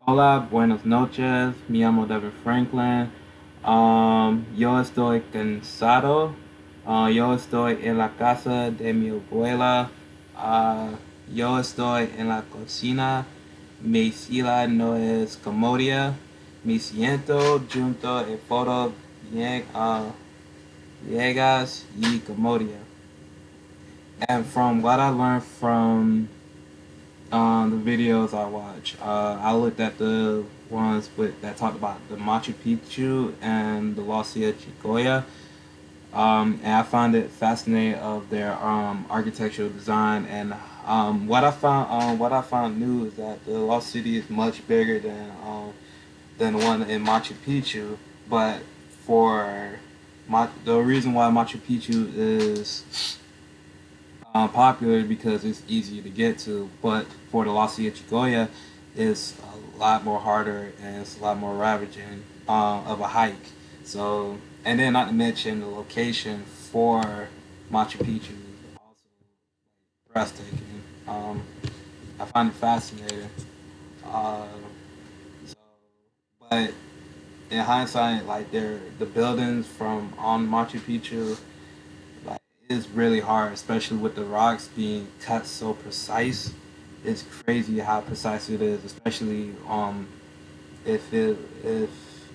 Hola, buenas noches. Me llamo Devin Franklin. Yo estoy cansado. Yo estoy en la casa de mi abuela. Ah, yo estoy en la cocina. Mi silla no es cómoda. Me siento junto a foto bien, viejas y cómoda. And from what I learned from the videos I watch. I looked at the ones that talked about the Machu Picchu and the Locia Chicoya, and I found it fascinating of their architectural design. And what I found new is that the Lost City is much bigger than the one in Machu Picchu. But for the reason why Machu Picchu is popular because it's easier to get to, but for the Locia Chicoya, it's a lot more harder and it's a lot more ravaging of a hike. So, and then not to mention the location for Machu Picchu is also breathtaking. I find it fascinating. Uh, so, but in hindsight, like the buildings from on Machu Picchu, like it's really hard, especially with the rocks being cut so precise. It's crazy how precise it is, especially if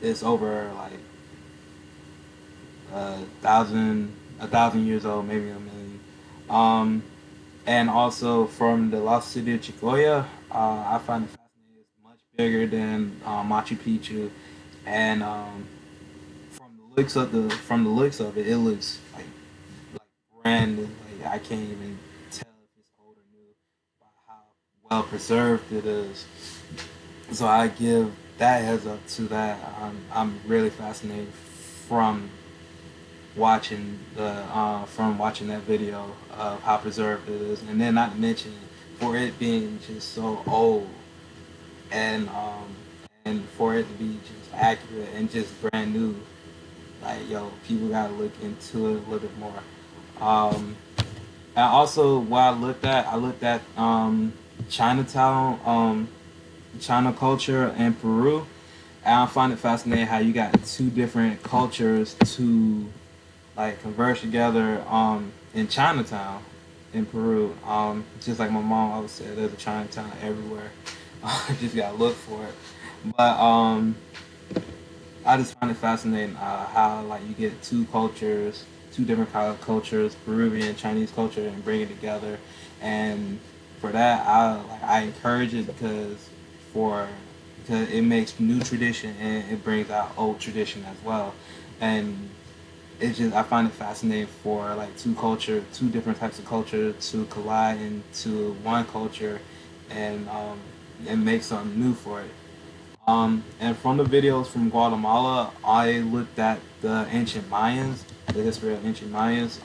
it's over like a thousand years old, maybe a million. Um, and also from the lost city of Chicoya, I find it fascinating. It's much bigger than Machu Picchu, and from the looks of it, it looks like brand new. Like I can't even tell if it's old or new by how well preserved it is. So I give that heads up to that. I'm really fascinated from watching that video of how preserved it is, and then not to mention for it being just so old and for it to be just accurate and just brand new. Like yo, people gotta look into it a little bit more. Um, and also, what I looked at Chinatown, China culture in Peru. And I find it fascinating how you got two different cultures to like converse together in Chinatown in Peru. Just like my mom always said, there's a Chinatown everywhere. Just gotta look for it. But I just find it fascinating how like you get two cultures, two different kind of cultures, Peruvian, Chinese culture, and bring it together. And for that, I encourage it for because it makes new tradition and it brings out old tradition as well. And it's just I find it fascinating for like two different types of culture to collide into one culture and make something new for it. And from the videos from Guatemala, I looked at the ancient Mayans, the history of ancient Mayans.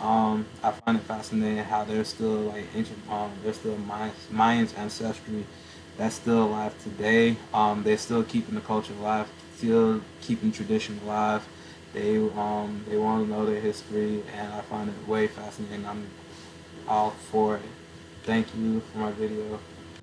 I find it fascinating how there's still like there's still Mayans ancestry that's still alive today. They're still keeping the culture alive, still keeping tradition alive. They want to know their history, and I find it way fascinating. I'm all for it. Thank you for my video.